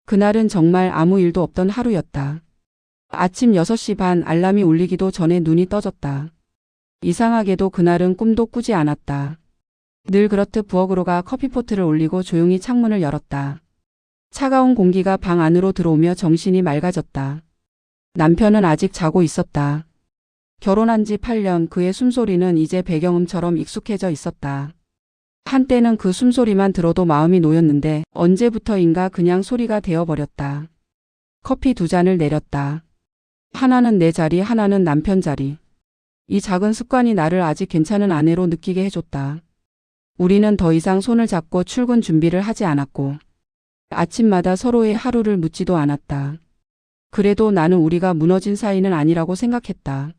그날은 정말 아무 일도 없던 하루였다. 아침 6시 반 알람이 울리기도 전에 눈이 떠졌다. 이상하게도 그날은 꿈도 꾸지 않았다. 늘 그렇듯 부엌으로 가 커피포트를 올리고 조용히 창문을 열었다. 차가운 공기가 방 안으로 들어오며 정신이 맑아졌다. 남편은 아직 자고 있었다. 결혼한 지 8년 그의 숨소리는 이제 배경음처럼 익숙해져 있었다. 한때는 그 숨소리만 들어도 마음이 놓였는데 언제부터인가 그냥 소리가 되어버렸다. 커피 2잔을 내렸다. 하나는 내 자리, 하나는 남편 자리. 이 작은 습관이 나를 아직 괜찮은 아내로 느끼게 해줬다. 우리는 더 이상 손을 잡고 출근 준비를 하지 않았고 아침마다 서로의 하루를 묻지도 않았다. 그래도 나는 우리가 무너진 사이는 아니라고 생각했다.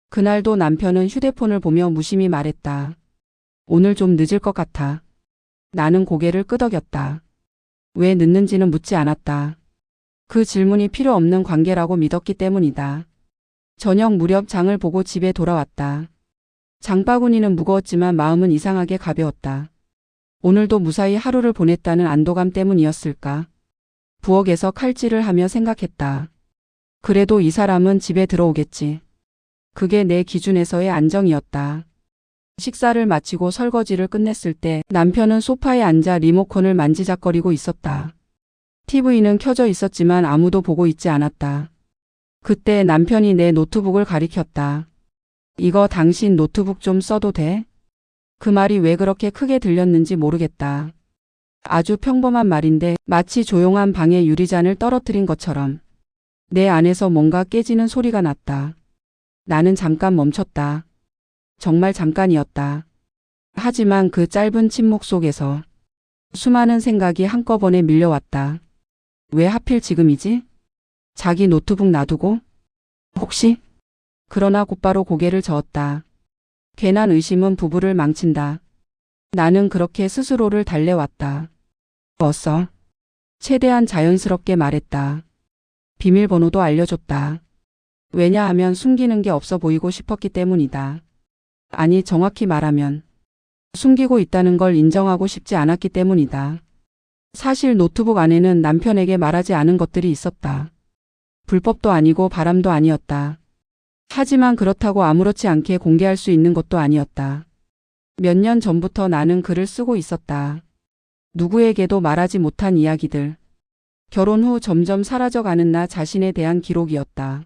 그날도 남편은 휴대폰을 보며 무심히 말했다. 오늘 좀 늦을 것 같아. 나는 고개를 끄덕였다. 왜 늦는지는 묻지 않았다. 그 질문이 필요 없는 관계라고 믿었기 때문이다. 저녁 무렵 장을 보고 집에 돌아왔다. 장바구니는 무거웠지만 마음은 이상하게 가벼웠다. 오늘도 무사히 하루를 보냈다는 안도감 때문이었을까? 부엌에서 칼질을 하며 생각했다. 그래도 이 사람은 집에 들어오겠지. 그게 내 기준에서의 안정이었다. 식사를 마치고 설거지를 끝냈을 때 남편은 소파에 앉아 리모컨을 만지작거리고 있었다. TV는 켜져 있었지만 아무도 보고 있지 않았다. 그때 남편이 내 노트북을 가리켰다. 이거 당신 노트북 좀 써도 돼? 그 말이 왜 그렇게 크게 들렸는지 모르겠다. 아주 평범한 말인데 마치 조용한 방에 유리잔을 떨어뜨린 것처럼 내 안에서 뭔가 깨지는 소리가 났다. 나는 잠깐 멈췄다. 정말 잠깐이었다. 하지만 그 짧은 침묵 속에서 수많은 생각이 한꺼번에 밀려왔다. 왜 하필 지금이지? 자기 노트북 놔두고? 혹시? 그러나 곧바로 고개를 저었다. 괜한 의심은 부부를 망친다. 나는 그렇게 스스로를 달래왔다. 어서? 최대한 자연스럽게 말했다. 비밀번호도 알려줬다. 왜냐하면 숨기는 게 없어 보이고 싶었기 때문이다. 아니, 정확히 말하면 숨기고 있다는 걸 인정하고 싶지 않았기 때문이다. 사실 노트북 안에는 남편에게 말하지 않은 것들이 있었다. 불법도 아니고 바람도 아니었다. 하지만 그렇다고 아무렇지 않게 공개할 수 있는 것도 아니었다. 몇 년 전부터 나는 글을 쓰고 있었다. 누구에게도 말하지 못한 이야기들. 결혼 후 점점 사라져가는 나 자신에 대한 기록이었다.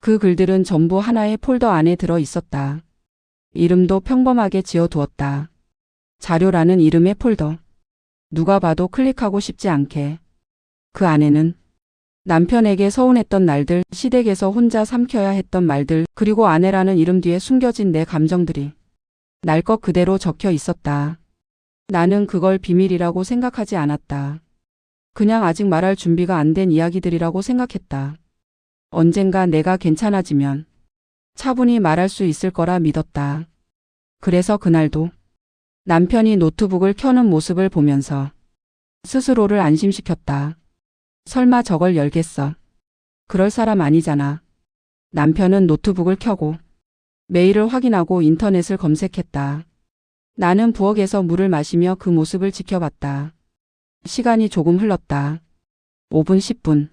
그 글들은 전부 하나의 폴더 안에 들어 있었다. 이름도 평범하게 지어두었다. 자료라는 이름의 폴더. 누가 봐도 클릭하고 싶지 않게. 그 안에는 남편에게 서운했던 날들, 시댁에서 혼자 삼켜야 했던 말들, 그리고 아내라는 이름 뒤에 숨겨진 내 감정들이 날 것 그대로 적혀 있었다. 나는 그걸 비밀이라고 생각하지 않았다. 그냥 아직 말할 준비가 안 된 이야기들이라고 생각했다. 언젠가 내가 괜찮아지면 차분히 말할 수 있을 거라 믿었다. 그래서 그날도 남편이 노트북을 켜는 모습을 보면서 스스로를 안심시켰다. 설마 저걸 열겠어? 그럴 사람 아니잖아. 남편은 노트북을 켜고 메일을 확인하고 인터넷을 검색했다. 나는 부엌에서 물을 마시며 그 모습을 지켜봤다. 시간이 조금 흘렀다. 5분, 10분.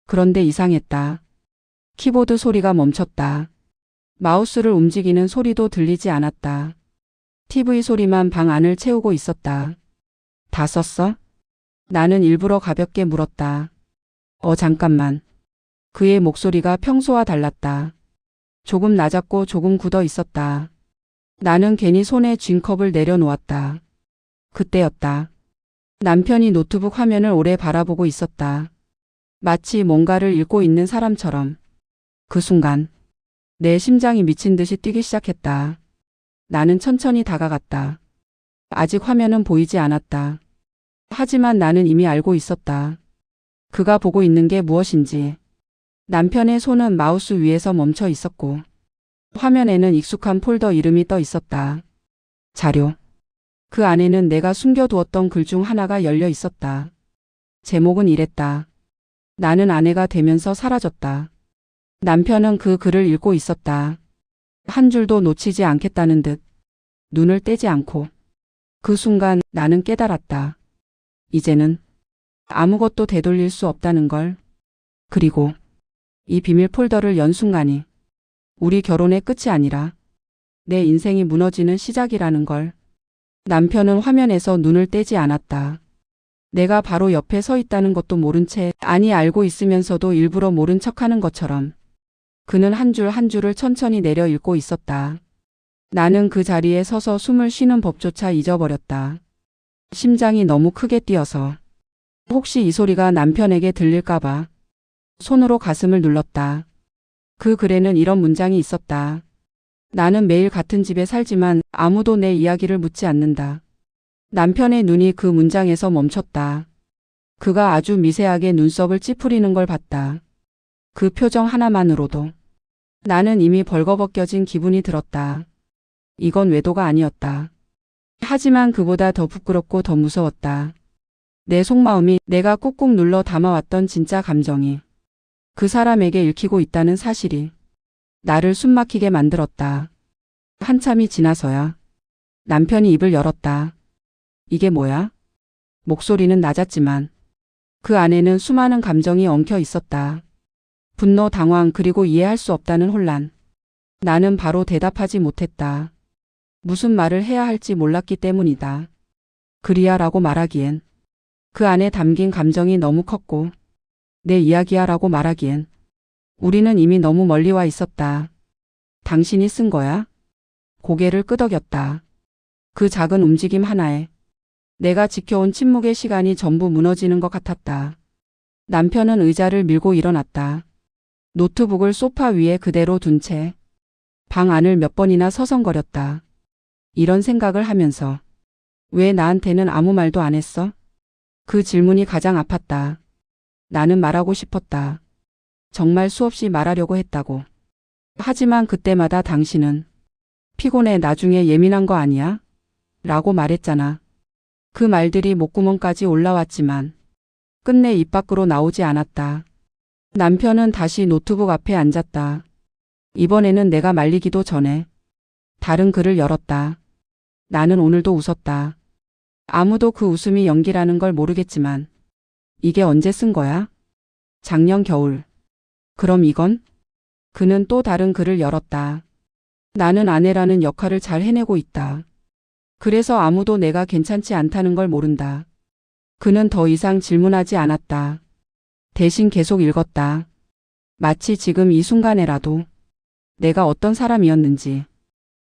그런데 이상했다. 키보드 소리가 멈췄다. 마우스를 움직이는 소리도 들리지 않았다. TV 소리만 방 안을 채우고 있었다. 다 썼어? 나는 일부러 가볍게 물었다. 잠깐만. 그의 목소리가 평소와 달랐다. 조금 낮았고 조금 굳어 있었다. 나는 괜히 손에 쥔 컵을 내려놓았다. 그때였다. 남편이 노트북 화면을 오래 바라보고 있었다. 마치 뭔가를 읽고 있는 사람처럼. 그 순간 내 심장이 미친 듯이 뛰기 시작했다. 나는 천천히 다가갔다. 아직 화면은 보이지 않았다. 하지만 나는 이미 알고 있었다. 그가 보고 있는 게 무엇인지. 남편의 손은 마우스 위에서 멈춰 있었고 화면에는 익숙한 폴더 이름이 떠 있었다. 자료. 그 안에는 내가 숨겨두었던 글 중 하나가 열려 있었다. 제목은 이랬다. 나는 아내가 되면서 사라졌다. 남편은 그 글을 읽고 있었다. 한 줄도 놓치지 않겠다는 듯 눈을 떼지 않고. 그 순간 나는 깨달았다. 이제는 아무것도 되돌릴 수 없다는 걸. 그리고 이 비밀 폴더를 연 순간이 우리 결혼의 끝이 아니라 내 인생이 무너지는 시작이라는 걸. 남편은 화면에서 눈을 떼지 않았다. 내가 바로 옆에 서 있다는 것도 모른 채, 아니 알고 있으면서도 일부러 모른 척하는 것처럼 그는 한 줄 한 줄을 천천히 내려 읽고 있었다. 나는 그 자리에 서서 숨을 쉬는 법조차 잊어버렸다. 심장이 너무 크게 뛰어서 혹시 이 소리가 남편에게 들릴까봐 손으로 가슴을 눌렀다. 그 글에는 이런 문장이 있었다. 나는 매일 같은 집에 살지만 아무도 내 이야기를 묻지 않는다. 남편의 눈이 그 문장에서 멈췄다. 그가 아주 미세하게 눈썹을 찌푸리는 걸 봤다. 그 표정 하나만으로도 나는 이미 벌거벗겨진 기분이 들었다. 이건 외도가 아니었다. 하지만 그보다 더 부끄럽고 더 무서웠다. 내 속마음이, 내가 꾹꾹 눌러 담아왔던 진짜 감정이 그 사람에게 읽히고 있다는 사실이 나를 숨막히게 만들었다. 한참이 지나서야 남편이 입을 열었다. 이게 뭐야? 목소리는 낮았지만 그 안에는 수많은 감정이 엉켜 있었다. 분노, 당황, 그리고 이해할 수 없다는 혼란. 나는 바로 대답하지 못했다. 무슨 말을 해야 할지 몰랐기 때문이다. 그리야 라고 말하기엔 그 안에 담긴 감정이 너무 컸고, 내 이야기야 라고 말하기엔 우리는 이미 너무 멀리 와 있었다. 당신이 쓴 거야? 고개를 끄덕였다. 그 작은 움직임 하나에 내가 지켜온 침묵의 시간이 전부 무너지는 것 같았다. 남편은 의자를 밀고 일어났다. 노트북을 소파 위에 그대로 둔 채 방 안을 몇 번이나 서성거렸다. 이런 생각을 하면서 왜 나한테는 아무 말도 안 했어? 그 질문이 가장 아팠다. 나는 말하고 싶었다. 정말 수없이 말하려고 했다고. 하지만 그때마다 당신은 피곤해, 나중에 예민한 거 아니야? 라고 말했잖아. 그 말들이 목구멍까지 올라왔지만 끝내 입 밖으로 나오지 않았다. 남편은 다시 노트북 앞에 앉았다. 이번에는 내가 말리기도 전에 다른 글을 열었다. 나는 오늘도 웃었다. 아무도 그 웃음이 연기라는 걸 모르겠지만 이게 언제 쓴 거야? 작년 겨울. 그럼 이건? 그는 또 다른 글을 열었다. 나는 아내라는 역할을 잘 해내고 있다. 그래서 아무도 내가 괜찮지 않다는 걸 모른다. 그는 더 이상 질문하지 않았다. 대신 계속 읽었다. 마치 지금 이 순간에라도 내가 어떤 사람이었는지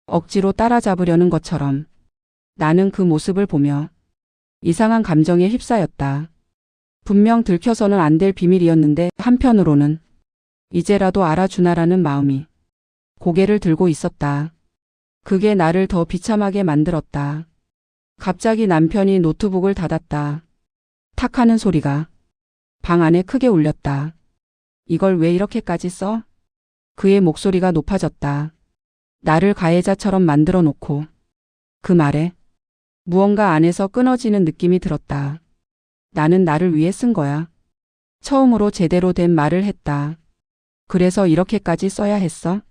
억지로 따라잡으려는 것처럼. 나는 그 모습을 보며 이상한 감정에 휩싸였다. 분명 들켜서는 안 될 비밀이었는데 한편으로는 이제라도 알아주나라는 마음이 고개를 들고 있었다. 그게 나를 더 비참하게 만들었다. 갑자기 남편이 노트북을 닫았다. 탁 하는 소리가 방 안에 크게 울렸다. 이걸 왜 이렇게까지 써? 그의 목소리가 높아졌다. 나를 가해자처럼 만들어 놓고. 그 말에 무언가 안에서 끊어지는 느낌이 들었다. 나는 나를 위해 쓴 거야. 처음으로 제대로 된 말을 했다. 그래서 이렇게까지 써야 했어?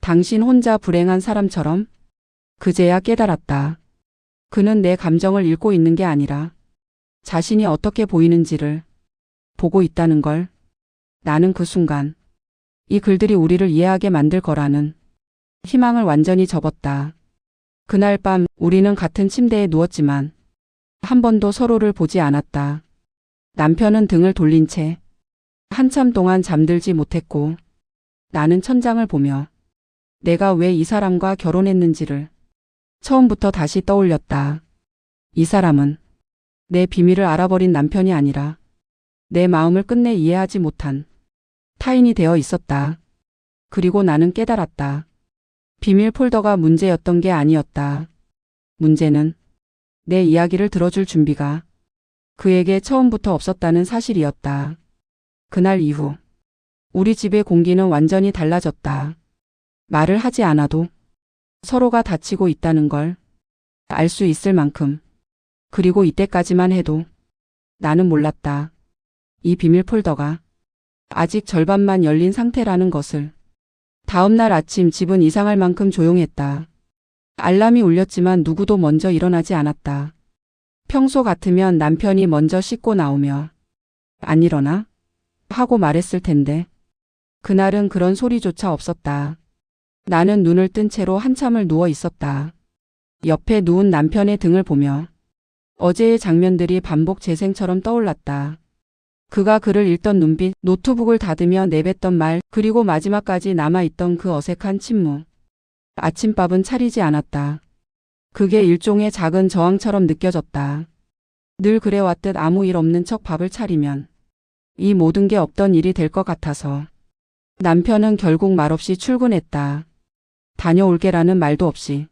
당신 혼자 불행한 사람처럼? 그제야 깨달았다. 그는 내 감정을 읽고 있는 게 아니라 자신이 어떻게 보이는지를 보고 있다는 걸. 나는 그 순간 이 글들이 우리를 이해하게 만들 거라는 희망을 완전히 접었다. 그날 밤 우리는 같은 침대에 누웠지만 한 번도 서로를 보지 않았다. 남편은 등을 돌린 채 한참 동안 잠들지 못했고, 나는 천장을 보며 내가 왜 이 사람과 결혼했는지를 처음부터 다시 떠올렸다. 이 사람은 내 비밀을 알아버린 남편이 아니라 내 마음을 끝내 이해하지 못한 타인이 되어 있었다. 그리고 나는 깨달았다. 비밀 폴더가 문제였던 게 아니었다. 문제는 내 이야기를 들어줄 준비가 그에게 처음부터 없었다는 사실이었다. 그날 이후 우리 집의 공기는 완전히 달라졌다. 말을 하지 않아도 서로가 다치고 있다는 걸 알 수 있을 만큼. 그리고 이때까지만 해도 나는 몰랐다. 이 비밀 폴더가 아직 절반만 열린 상태라는 것을. 다음 날 아침 집은 이상할 만큼 조용했다. 알람이 울렸지만 누구도 먼저 일어나지 않았다. 평소 같으면 남편이 먼저 씻고 나오며 안 일어나? 하고 말했을 텐데. 그날은 그런 소리조차 없었다. 나는 눈을 뜬 채로 한참을 누워 있었다. 옆에 누운 남편의 등을 보며 어제의 장면들이 반복 재생처럼 떠올랐다. 그가 글을 읽던 눈빛, 노트북을 닫으며 내뱉던 말, 그리고 마지막까지 남아있던 그 어색한 침묵. 아침밥은 차리지 않았다. 그게 일종의 작은 저항처럼 느껴졌다. 늘 그래왔듯 아무 일 없는 척 밥을 차리면 이 모든 게 없던 일이 될 것 같아서. 남편은 결국 말없이 출근했다. 다녀올게라는 말도 없이.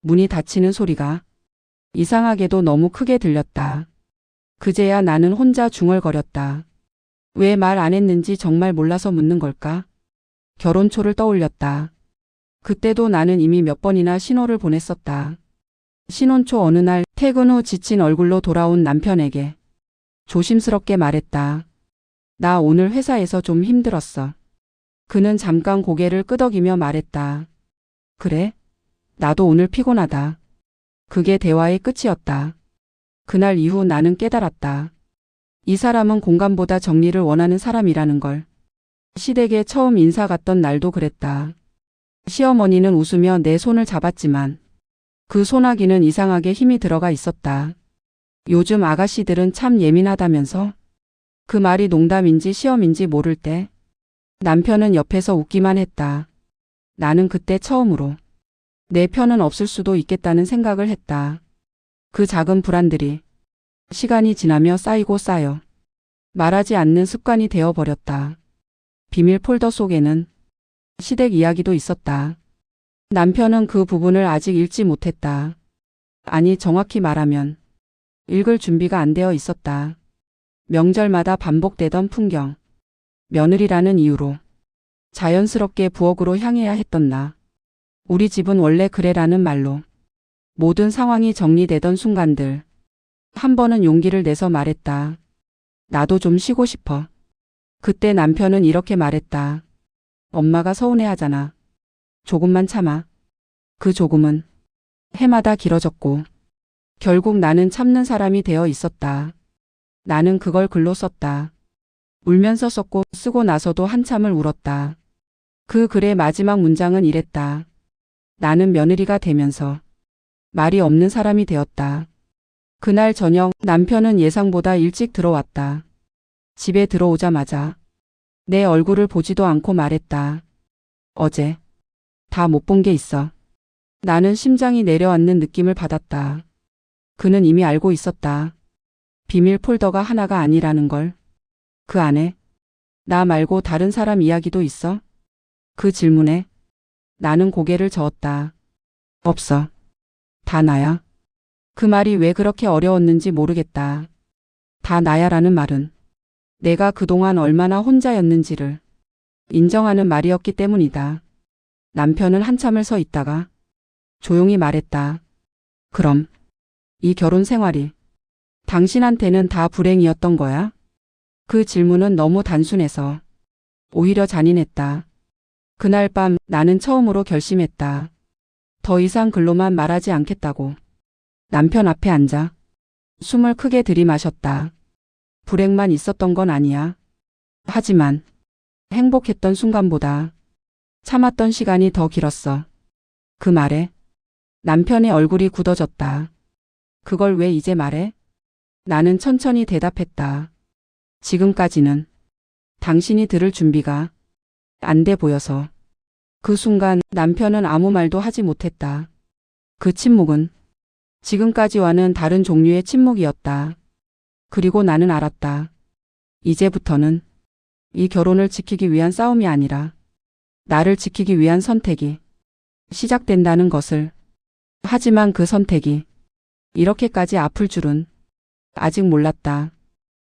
문이 닫히는 소리가 이상하게도 너무 크게 들렸다. 그제야 나는 혼자 중얼거렸다. 왜 말 안 했는지 정말 몰라서 묻는 걸까? 결혼 초를 떠올렸다. 그때도 나는 이미 몇 번이나 신호를 보냈었다. 신혼 초 어느 날 퇴근 후 지친 얼굴로 돌아온 남편에게 조심스럽게 말했다. 나 오늘 회사에서 좀 힘들었어. 그는 잠깐 고개를 끄덕이며 말했다. 그래? 나도 오늘 피곤하다. 그게 대화의 끝이었다. 그날 이후 나는 깨달았다. 이 사람은 공감보다 정리를 원하는 사람이라는 걸. 시댁에 처음 인사 갔던 날도 그랬다. 시어머니는 웃으며 내 손을 잡았지만 그 소나기는 이상하게 힘이 들어가 있었다. 요즘 아가씨들은 참 예민하다면서? 그 말이 농담인지 시험인지 모를 때 남편은 옆에서 웃기만 했다. 나는 그때 처음으로 내 편은 없을 수도 있겠다는 생각을 했다. 그 작은 불안들이 시간이 지나며 쌓이고 쌓여 말하지 않는 습관이 되어버렸다. 비밀 폴더 속에는 시댁 이야기도 있었다. 남편은 그 부분을 아직 읽지 못했다. 아니, 정확히 말하면 읽을 준비가 안 되어 있었다. 명절마다 반복되던 풍경, 며느리라는 이유로 자연스럽게 부엌으로 향해야 했던 나. 우리 집은 원래 그래라는 말로 모든 상황이 정리되던 순간들. 한 번은 용기를 내서 말했다. 나도 좀 쉬고 싶어. 그때 남편은 이렇게 말했다. 엄마가 서운해하잖아. 조금만 참아. 그 조금은 해마다 길어졌고 결국 나는 참는 사람이 되어 있었다. 나는 그걸 글로 썼다. 울면서 썼고 쓰고 나서도 한참을 울었다. 그 글의 마지막 문장은 이랬다. 나는 며느리가 되면서 말이 없는 사람이 되었다. 그날 저녁 남편은 예상보다 일찍 들어왔다. 집에 들어오자마자 내 얼굴을 보지도 않고 말했다. 어제 다 못 본 게 있어. 나는 심장이 내려앉는 느낌을 받았다. 그는 이미 알고 있었다. 비밀 폴더가 하나가 아니라는 걸. 그 안에 나 말고 다른 사람 이야기도 있어? 그 질문에 나는 고개를 저었다. 없어. 다 나야. 그 말이 왜 그렇게 어려웠는지 모르겠다. 다 나야라는 말은 내가 그동안 얼마나 혼자였는지를 인정하는 말이었기 때문이다. 남편은 한참을 서 있다가 조용히 말했다. 그럼 이 결혼 생활이 당신한테는 다 불행이었던 거야? 그 질문은 너무 단순해서 오히려 잔인했다. 그날 밤 나는 처음으로 결심했다. 더 이상 글로만 말하지 않겠다고. 남편 앞에 앉아 숨을 크게 들이마셨다. 불행만 있었던 건 아니야. 하지만 행복했던 순간보다 참았던 시간이 더 길었어. 그 말에 남편의 얼굴이 굳어졌다. 그걸 왜 이제 말해? 나는 천천히 대답했다. 지금까지는 당신이 들을 준비가 안 돼 보여서. 그 순간 남편은 아무 말도 하지 못했다. 그 침묵은 지금까지와는 다른 종류의 침묵이었다. 그리고 나는 알았다. 이제부터는 이 결혼을 지키기 위한 싸움이 아니라 나를 지키기 위한 선택이 시작된다는 것을. 하지만 그 선택이 이렇게까지 아플 줄은 아직 몰랐다.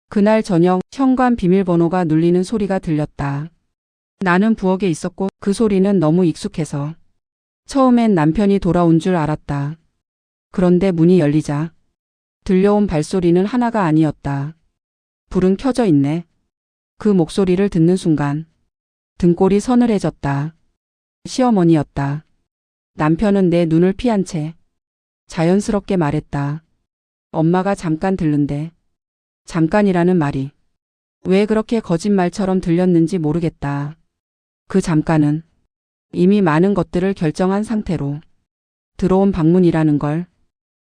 그날 저녁 현관 비밀번호가 눌리는 소리가 들렸다. 나는 부엌에 있었고 그 소리는 너무 익숙해서 처음엔 남편이 돌아온 줄 알았다. 그런데 문이 열리자 들려온 발소리는 하나가 아니었다. 불은 켜져 있네. 그 목소리를 듣는 순간 등골이 서늘해졌다. 시어머니였다. 남편은 내 눈을 피한 채 자연스럽게 말했다. 엄마가 잠깐 들른대. 잠깐이라는 말이 왜 그렇게 거짓말처럼 들렸는지 모르겠다. 그 잠깐은 이미 많은 것들을 결정한 상태로 들어온 방문이라는 걸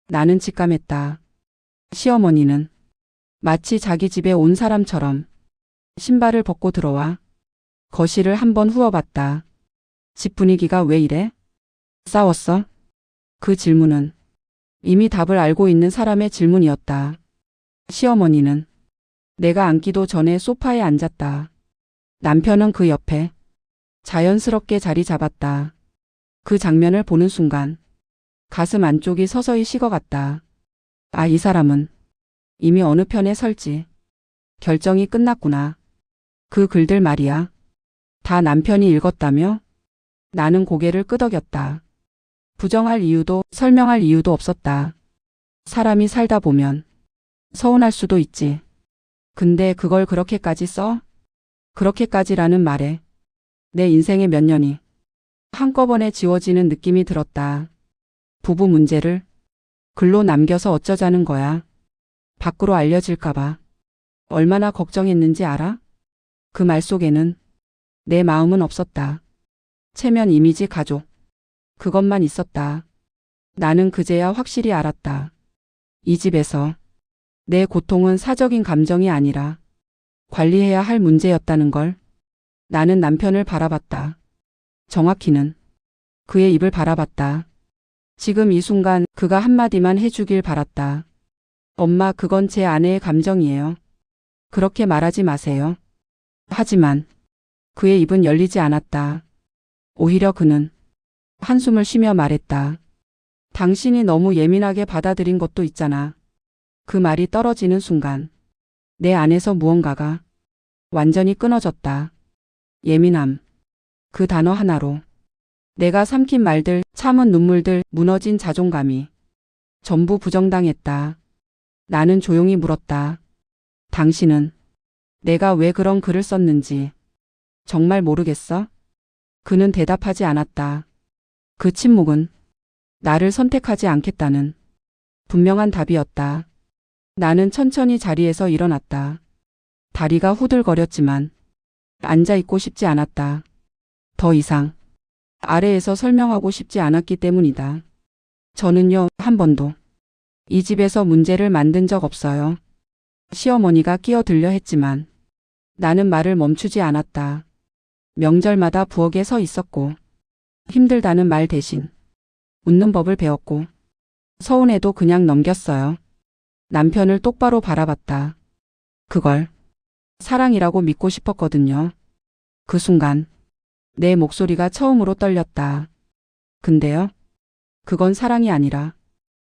나는 직감했다. 시어머니는 마치 자기 집에 온 사람처럼 신발을 벗고 들어와 거실을 한번 후어봤다. 집 분위기가 왜 이래? 싸웠어? 그 질문은 이미 답을 알고 있는 사람의 질문이었다. 시어머니는 내가 앉기도 전에 소파에 앉았다. 남편은 그 옆에 자연스럽게 자리 잡았다. 그 장면을 보는 순간 가슴 안쪽이 서서히 식어갔다. 아, 이 사람은 이미 어느 편에 설지 결정이 끝났구나. 그 글들 말이야. 다 남편이 읽었다며? 나는 고개를 끄덕였다. 부정할 이유도 설명할 이유도 없었다. 사람이 살다 보면 서운할 수도 있지. 근데 그걸 그렇게까지 써? 그렇게까지라는 말에 내 인생의 몇 년이 한꺼번에 지워지는 느낌이 들었다. 부부 문제를 글로 남겨서 어쩌자는 거야. 밖으로 알려질까봐 얼마나 걱정했는지 알아? 그 말 속에는 내 마음은 없었다. 체면, 이미지, 가족. 그것만 있었다. 나는 그제야 확실히 알았다. 이 집에서 내 고통은 사적인 감정이 아니라 관리해야 할 문제였다는 걸. 나는 남편을 바라봤다. 정확히는 그의 입을 바라봤다. 지금 이 순간 그가 한마디만 해주길 바랐다. 엄마, 그건 제 아내의 감정이에요. 그렇게 말하지 마세요. 하지만 그의 입은 열리지 않았다. 오히려 그는 한숨을 쉬며 말했다. 당신이 너무 예민하게 받아들인 것도 있잖아. 그 말이 떨어지는 순간 내 안에서 무언가가 완전히 끊어졌다. 예민함. 그 단어 하나로 내가 삼킨 말들, 참은 눈물들, 무너진 자존감이 전부 부정당했다. 나는 조용히 물었다. 당신은 내가 왜 그런 글을 썼는지 정말 모르겠어? 그는 대답하지 않았다. 그 침묵은 나를 선택하지 않겠다는 분명한 답이었다. 나는 천천히 자리에서 일어났다. 다리가 후들거렸지만 앉아있고 싶지 않았다. 더 이상 아래에서 설명하고 싶지 않았기 때문이다. 저는요, 한 번도 이 집에서 문제를 만든 적 없어요. 시어머니가 끼어들려 했지만 나는 말을 멈추지 않았다. 명절마다 부엌에 서 있었고 힘들다는 말 대신 웃는 법을 배웠고 서운해도 그냥 넘겼어요. 남편을 똑바로 바라봤다. 그걸 사랑이라고 믿고 싶었거든요. 그 순간 내 목소리가 처음으로 떨렸다. 근데요, 그건 사랑이 아니라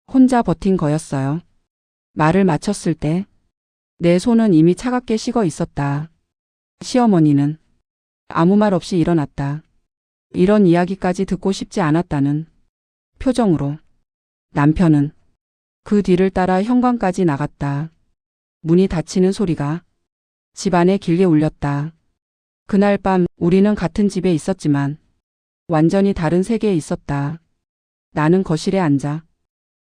혼자 버틴 거였어요. 말을 마쳤을 때 내 손은 이미 차갑게 식어 있었다. 시어머니는 아무 말 없이 일어났다. 이런 이야기까지 듣고 싶지 않았다는 표정으로. 남편은 그 뒤를 따라 현관까지 나갔다. 문이 닫히는 소리가 집안에 길게 울렸다. 그날 밤 우리는 같은 집에 있었지만 완전히 다른 세계에 있었다. 나는 거실에 앉아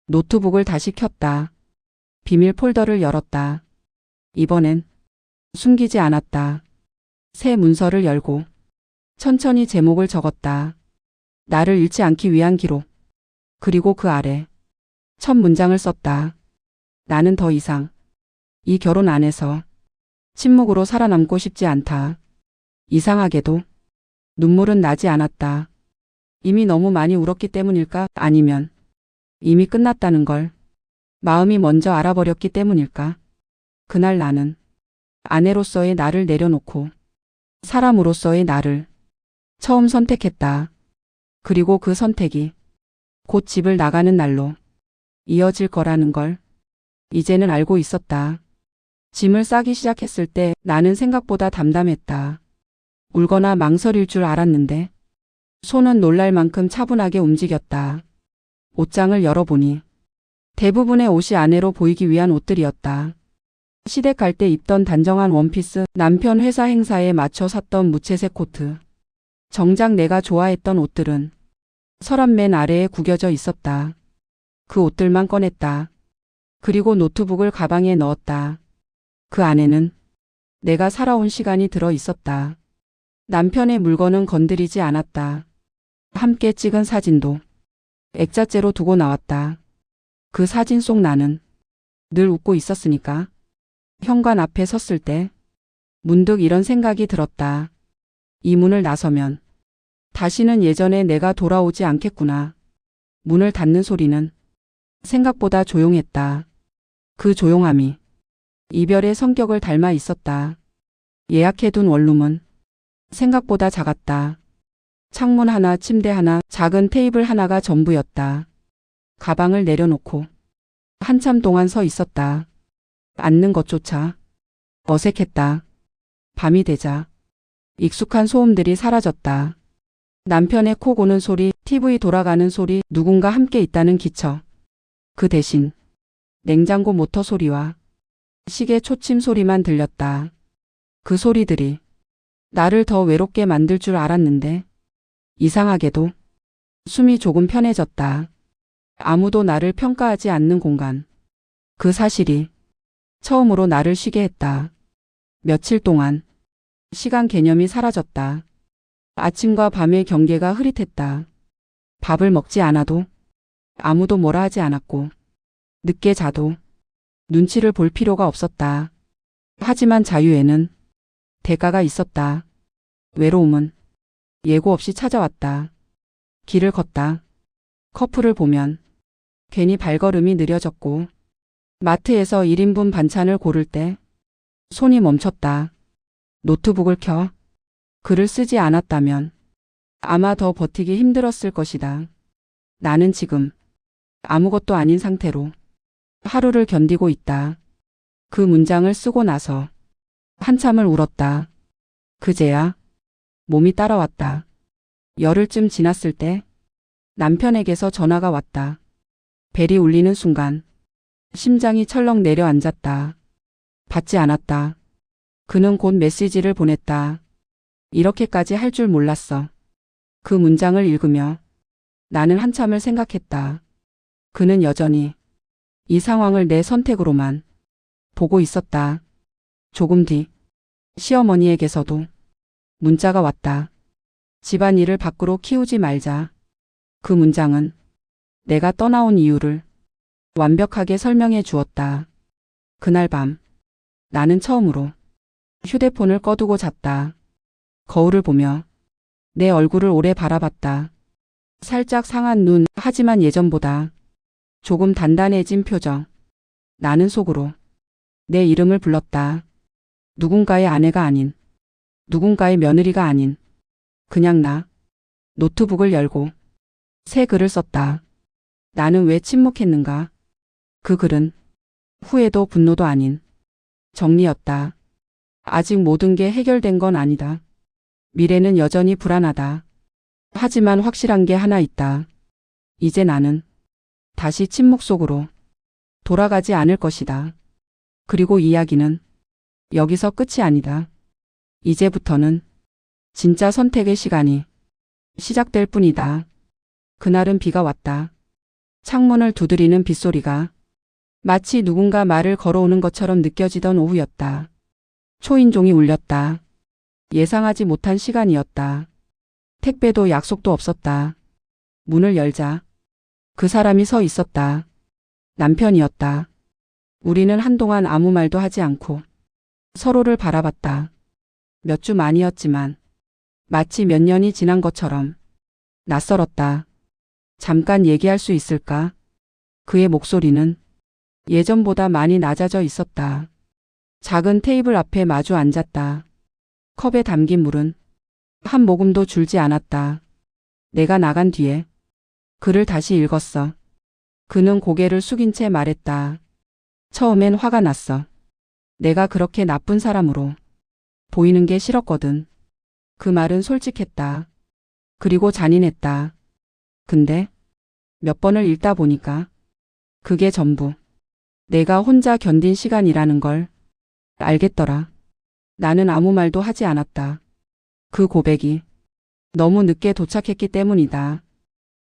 노트북을 다시 켰다. 비밀 폴더를 열었다. 이번엔 숨기지 않았다. 새 문서를 열고 천천히 제목을 적었다. 나를 잃지 않기 위한 기록. 그리고 그 아래 첫 문장을 썼다. 나는 더 이상 이 결혼 안에서 침묵으로 살아남고 싶지 않다. 이상하게도 눈물은 나지 않았다. 이미 너무 많이 울었기 때문일까? 아니면 이미 끝났다는 걸 마음이 먼저 알아버렸기 때문일까? 그날 나는 아내로서의 나를 내려놓고 사람으로서의 나를 처음 선택했다. 그리고 그 선택이 곧 집을 나가는 날로 이어질 거라는 걸 이제는 알고 있었다. 짐을 싸기 시작했을 때 나는 생각보다 담담했다. 울거나 망설일 줄 알았는데 손은 놀랄 만큼 차분하게 움직였다. 옷장을 열어보니 대부분의 옷이 아내로 보이기 위한 옷들이었다. 시댁 갈 때 입던 단정한 원피스, 남편 회사 행사에 맞춰 샀던 무채색 코트. 정작 내가 좋아했던 옷들은 서랍 맨 아래에 구겨져 있었다. 그 옷들만 꺼냈다. 그리고 노트북을 가방에 넣었다. 그 안에는 내가 살아온 시간이 들어 있었다. 남편의 물건은 건드리지 않았다. 함께 찍은 사진도 액자째로 두고 나왔다. 그 사진 속 나는 늘 웃고 있었으니까. 현관 앞에 섰을 때 문득 이런 생각이 들었다. 이 문을 나서면 다시는 예전에 내가 돌아오지 않겠구나. 문을 닫는 소리는 생각보다 조용했다. 그 조용함이 이별의 성격을 닮아 있었다. 예약해둔 원룸은 생각보다 작았다. 창문 하나, 침대 하나, 작은 테이블 하나가 전부였다. 가방을 내려놓고 한참 동안 서 있었다. 앉는 것조차 어색했다. 밤이 되자 익숙한 소음들이 사라졌다. 남편의 코 고는 소리, TV 돌아가는 소리, 누군가 함께 있다는 기척. 그 대신 냉장고 모터 소리와 시계 초침 소리만 들렸다. 그 소리들이 나를 더 외롭게 만들 줄 알았는데 이상하게도 숨이 조금 편해졌다. 아무도 나를 평가하지 않는 공간. 그 사실이 처음으로 나를 쉬게 했다. 며칠 동안 시간 개념이 사라졌다. 아침과 밤의 경계가 흐릿했다. 밥을 먹지 않아도 아무도 뭐라 하지 않았고 늦게 자도 눈치를 볼 필요가 없었다. 하지만 자유에는 대가가 있었다. 외로움은 예고 없이 찾아왔다. 길을 걷다. 커플을 보면 괜히 발걸음이 느려졌고 마트에서 1인분 반찬을 고를 때 손이 멈췄다. 노트북을 켜 글을 쓰지 않았다면 아마 더 버티기 힘들었을 것이다. 나는 지금 아무것도 아닌 상태로 하루를 견디고 있다. 그 문장을 쓰고 나서 한참을 울었다. 그제야 몸이 따라왔다. 열흘쯤 지났을 때 남편에게서 전화가 왔다. 벨이 울리는 순간 심장이 철렁 내려앉았다. 받지 않았다. 그는 곧 메시지를 보냈다. 이렇게까지 할 줄 몰랐어. 그 문장을 읽으며 나는 한참을 생각했다. 그는 여전히 이 상황을 내 선택으로만 보고 있었다. 조금 뒤 시어머니에게서도 문자가 왔다. 집안일을 밖으로 키우지 말자. 그 문장은 내가 떠나온 이유를 완벽하게 설명해 주었다. 그날 밤 나는 처음으로 휴대폰을 꺼두고 잤다. 거울을 보며 내 얼굴을 오래 바라봤다. 살짝 상한 눈, 하지만 예전보다 조금 단단해진 표정. 나는 속으로 내 이름을 불렀다. 누군가의 아내가 아닌, 누군가의 며느리가 아닌, 그냥 나. 노트북을 열고 새 글을 썼다. 나는 왜 침묵했는가? 그 글은 후회도 분노도 아닌 정리였다. 아직 모든 게 해결된 건 아니다. 미래는 여전히 불안하다. 하지만 확실한 게 하나 있다. 이제 나는 다시 침묵 속으로 돌아가지 않을 것이다. 그리고 이야기는 여기서 끝이 아니다. 이제부터는 진짜 선택의 시간이 시작될 뿐이다. 그날은 비가 왔다. 창문을 두드리는 빗소리가 마치 누군가 말을 걸어오는 것처럼 느껴지던 오후였다. 초인종이 울렸다. 예상하지 못한 시간이었다. 택배도 약속도 없었다. 문을 열자 그 사람이 서 있었다. 남편이었다. 우리는 한동안 아무 말도 하지 않고 서로를 바라봤다. 몇 주 만이었지만 마치 몇 년이 지난 것처럼 낯설었다. 잠깐 얘기할 수 있을까? 그의 목소리는 예전보다 많이 낮아져 있었다. 작은 테이블 앞에 마주 앉았다. 컵에 담긴 물은 한 모금도 줄지 않았다. 내가 나간 뒤에 글을 다시 읽었어. 그는 고개를 숙인 채 말했다. 처음엔 화가 났어. 내가 그렇게 나쁜 사람으로 보이는 게 싫었거든. 그 말은 솔직했다. 그리고 잔인했다. 근데 몇 번을 읽다 보니까 그게 전부 내가 혼자 견딘 시간이라는 걸 알겠더라. 나는 아무 말도 하지 않았다. 그 고백이 너무 늦게 도착했기 때문이다.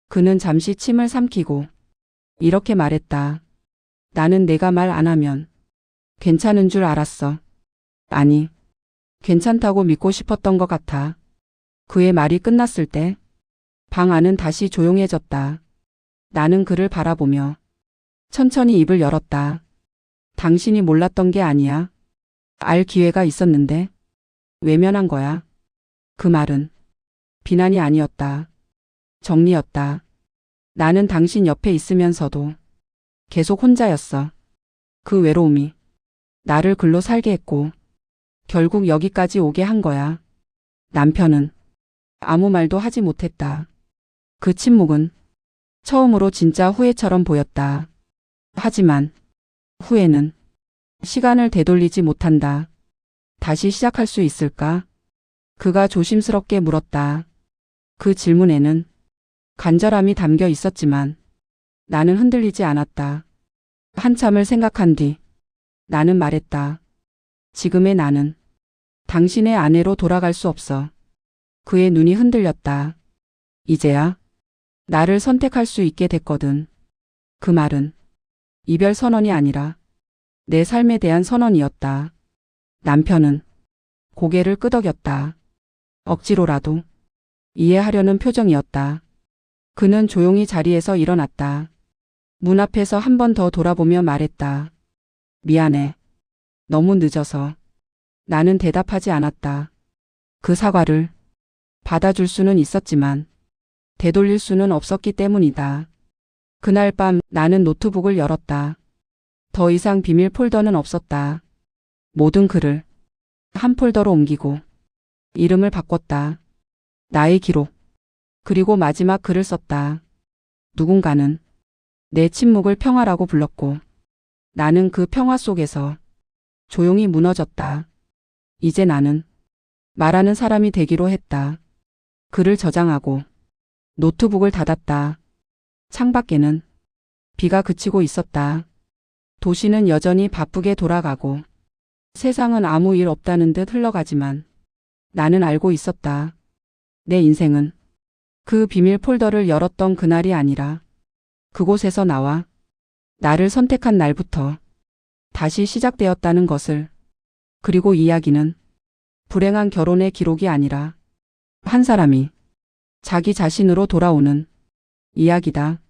그는 잠시 침을 삼키고 이렇게 말했다. 나는 내가 말 안 하면 괜찮은 줄 알았어. 아니, 괜찮다고 믿고 싶었던 것 같아. 그의 말이 끝났을 때 방 안은 다시 조용해졌다. 나는 그를 바라보며 천천히 입을 열었다. 당신이 몰랐던 게 아니야. 알 기회가 있었는데 외면한 거야. 그 말은 비난이 아니었다. 정리였다. 나는 당신 옆에 있으면서도 계속 혼자였어. 그 외로움이 나를 글로 살게 했고 결국 여기까지 오게 한 거야. 남편은 아무 말도 하지 못했다. 그 침묵은 처음으로 진짜 후회처럼 보였다. 하지만 후회는 시간을 되돌리지 못한다. 다시 시작할 수 있을까? 그가 조심스럽게 물었다. 그 질문에는 간절함이 담겨 있었지만 나는 흔들리지 않았다. 한참을 생각한 뒤 나는 말했다. 지금의 나는 당신의 아내로 돌아갈 수 없어. 그의 눈이 흔들렸다. 이제야 나를 선택할 수 있게 됐거든. 그 말은 이별 선언이 아니라 내 삶에 대한 선언이었다. 남편은 고개를 끄덕였다. 억지로라도 이해하려는 표정이었다. 그는 조용히 자리에서 일어났다. 문 앞에서 한 번 더 돌아보며 말했다. 미안해. 너무 늦어서. 나는 대답하지 않았다. 그 사과를 받아줄 수는 있었지만 되돌릴 수는 없었기 때문이다. 그날 밤 나는 노트북을 열었다. 더 이상 비밀 폴더는 없었다. 모든 글을 한 폴더로 옮기고 이름을 바꿨다. 나의 기록. 그리고 마지막 글을 썼다. 누군가는 내 침묵을 평화라고 불렀고 나는 그 평화 속에서 조용히 무너졌다. 이제 나는 말하는 사람이 되기로 했다. 글을 저장하고 노트북을 닫았다. 창밖에는 비가 그치고 있었다. 도시는 여전히 바쁘게 돌아가고 세상은 아무 일 없다는 듯 흘러가지만 나는 알고 있었다. 내 인생은 그 비밀 폴더를 열었던 그날이 아니라 그곳에서 나와 나를 선택한 날부터 다시 시작되었다는 것을. 그리고 이야기는 불행한 결혼의 기록이 아니라 한 사람이 자기 자신으로 돌아오는 이야기다.